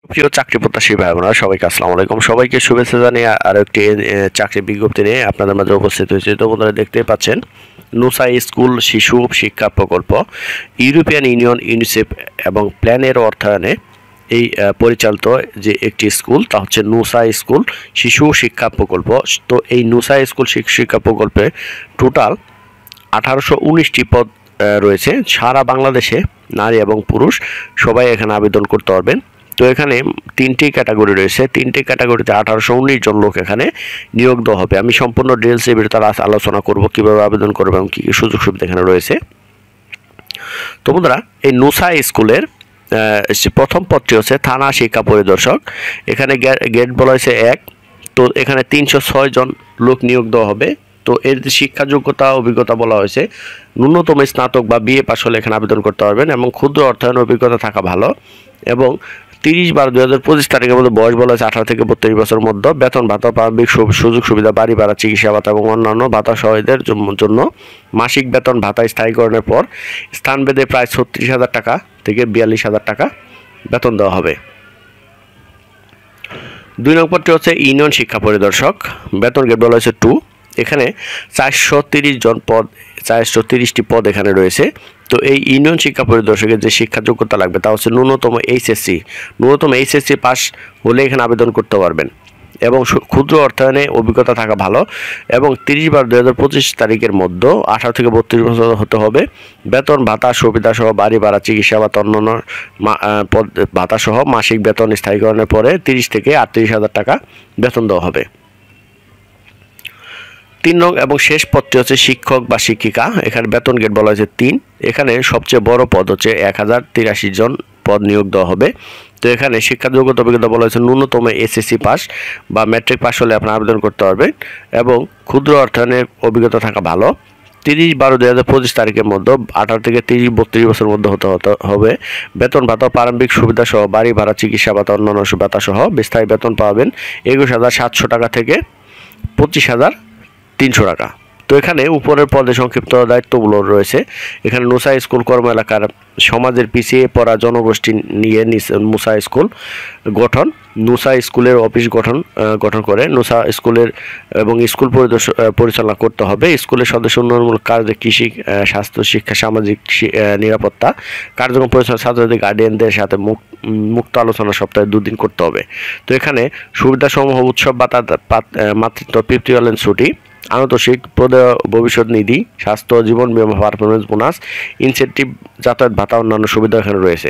প্রিয় চাকরি প্রত্যাশী ভাই বোনেরা সবাইকে আসসালামু আলাইকুম। সবাইকে শুভেচ্ছা জানিয়ে আরো একটি চাকরি বিজ্ঞপ্তি নিয়ে আপনাদের মাঝে উপস্থিত হয়েছে। তো বন্ধুরা দেখতেই পাচ্ছেন, নুসা স্কুল শিশু শিক্ষা প্রকল্প ইউরোপিয়ান ইউনিয়ন, ইউনিসেফ এবং প্ল্যানের অর্থায়নে এই পরিচালিত যে একটি স্কুল, তা হচ্ছে নুসা স্কুল শিশু শিক্ষা প্রকল্প। তো এই নুসা স্কুল শিশু শিক্ষা প্রকল্পে টোটাল 1819টি পদ রয়েছে। সারা বাংলাদেশে নারী এবং পুরুষ সবাই এখানে আবেদন করতে পারবেন। তো এখানে তিনটি ক্যাটাগরি রয়েছে, তিনটি ক্যাটাগরিতে 1819 জন লোক এখানে নিয়োগ দেওয়া হবে। আমি সম্পূর্ণ ডিটেলস এই ভিডিওতে আলোচনা করব, কীভাবে আবেদন করবে এবং কী কী সুযোগ সুবিধা এখানে রয়েছে। তো বন্ধুরা, এই নুসা স্কুলের প্রথম পদটি হচ্ছে থানা শিক্ষা পরিদর্শক। এখানে গেট বলা হয়েছে 1। তো এখানে 306 জন লোক নিয়োগ দেওয়া হবে। তো এর যে শিক্ষা যোগ্যতা অভিজ্ঞতা বলা হয়েছে, ন্যূনতম স্নাতক বা বিএ পাস হলে এখানে আবেদন করতে পারবেন এবং ক্ষুদ্র অর্থায়ন অভিজ্ঞতা থাকা ভালো। এবং 30/12/2025 তারিখের মধ্যে বয়স বলা হয়েছে 18 থেকে 32 বছরের মধ্যে। বেতন ভাতা, প্রারম্ভিক সুযোগ সুবিধা, বাড়ি ভাড়া, চিকিৎসা ভাতা এবং অন্যান্য ভাতা সহায়দের জন্য মাসিক বেতন ভাতা স্থায়ীকরণের পর স্থানভেদে প্রায় 36,000 টাকা থেকে 42,000 টাকা বেতন দেওয়া হবে। 2 নম্বরটি হচ্ছে ইউনিয়ন শিক্ষা পরিদর্শক। বেতন গ্রেড বলা হয়েছে 2। এখানে 430টি পদ এখানে রয়েছে। তো এই ইউনিয়ন শিক্ষা পরিদর্শকের যে শিক্ষা যোগ্যতা লাগবে তা হচ্ছে ন্যূনতম এইচএসসি পাস হলে এখানে আবেদন করতে পারবেন এবং ক্ষুদ্র অর্থায়নে অভিজ্ঞতা থাকা ভালো এবং 30/12/2025 তারিখের মধ্যে 18 থেকে 32 বছর হতে হবে। বেতন ভাতা সুবিধা সহ বাড়ি ভাড়া, চিকিৎসা ভাতা, অন্যান্য ভাতা সহ মাসিক বেতন স্থায়ীকরণের পরে 30 থেকে 38,000 টাকা বেতন দেওয়া হবে। 3 নং এবং শেষ পদটি হচ্ছে শিক্ষক বা শিক্ষিকা। এখানে বেতন গ্রেড বলা হয়েছে 3। এখানে সবচেয়ে বড় পদ হচ্ছে 1083 জন পদ নিয়োগ দেওয়া হবে। তো এখানে শিক্ষা যোগ্যতা অভিজ্ঞতা বলা হয়েছে ন্যূনতম এসএসসি পাস বা ম্যাট্রিক পাস হলে আপনারা আবেদন করতে পারবেন এবং ক্ষুদ্র অর্থায়নের অভিজ্ঞতা থাকা ভালো। 30/12/2025 তারিখের মধ্যে 18 থেকে 30-32 বছরের মধ্যে হতে হবে। বেতন ভাতা, প্রারম্ভিক সুবিধা সহ বাড়ি ভাড়া, চিকিৎসা ভাতা, অন্যান্য ভাতা সহ স্থায়ী বেতন পাবেন 21,700 টাকা থেকে 25,300 টাকা। তো এখানে উপরের পদে সংক্ষিপ্ত দায়িত্বগুলো রয়েছে। এখানে নুসা স্কুল কর্ম এলাকার সমাজের পিছিয়ে পড়া জনগোষ্ঠী নিয়ে নুসা স্কুল গঠন, নুসা স্কুলের অফিস গঠন করে নুসা স্কুলের এবং স্কুল পরিচালনা করতে হবে। স্কুলের সদস্য উন্নয়নমূলক কাজ, কৃষি, স্বাস্থ্য, শিক্ষা, সামাজিক নিরাপত্তা কার্যক্রম পরিচালনা, ছাত্রদের গার্ডিয়ানদের সাথে মুক্ত আলোচনা সপ্তাহে 2 দিন করতে হবে। তো এখানে সুবিধাসমূহ উৎসব ভাতা, মাতৃত্ব, পিতৃকালীন ছুটি, আনুতোষিক, ভবিষ্যৎ নিধি, স্বাস্থ্য, জীবন বীমা, পারফরমেন্স বোনাস, ইনসেন্টিভ, যাতায়াত ভাতা, অন্যান্য সুবিধা এখানে রয়েছে।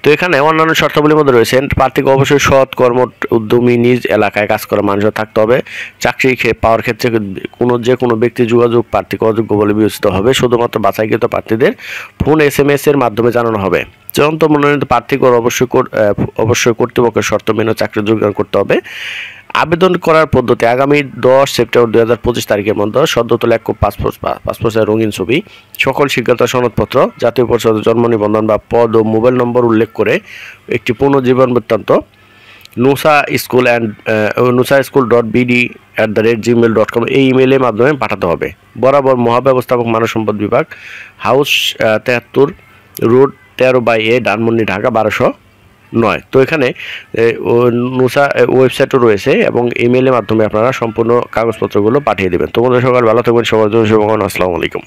তো এখানে অন্যান্য শর্তাবলীর মধ্যে রয়েছে প্রার্থীকে অবশ্যই সৎ, কর্ম উদ্যমী, নিজ এলাকায় কাজ করা মানুষ থাকতে হবে। চাকরি পাওয়ার ক্ষেত্রে যে কোনো ব্যক্তি যোগাযোগ প্রার্থীকে অযোগ্য বলে বিবেচিত হবে। শুধুমাত্র বাছাইকৃত প্রার্থীদের ফোন SMS এর মাধ্যমে জানানো হবে। চূড়ান্ত মনোনীত প্রার্থীকে অবশ্যই কর্তৃপক্ষের শর্ত মেনে চাকরি যোগদান করতে হবে। আবেদন করার পদ্ধতি আগামী 10 সেপ্টেম্বর 2025 তারিখের মধ্যে সদ্য তোলা এক পাসপোর্টের রঙিন ছবি, সকল শিক্ষাগত সনদপত্র, জাতীয় পরিচয়, জন্ম নিবন্ধন বা পদ ও মোবাইল নম্বর উল্লেখ করে একটি পূর্ণ জীবন বৃত্তান্ত nusa.bd@gmail.com এই ইমেইলের মাধ্যমে পাঠাতে হবে। বরাবর মহাব্যবস্থাপক, মানব সম্পদ বিভাগ, house 73 road 13/A, Dhanmondi, Dhaka 1209। তো এখানে নুসা ওয়েবসাইটও রয়েছে এবং ইমেইলের মাধ্যমে আপনারা সম্পূর্ণ কাগজপত্রগুলো পাঠিয়ে দেবেন। তো বন্ধুরা, সকাল ভালো থাকবেন, সবার জন্য শুভকামনা। আসসালামু আলাইকুম।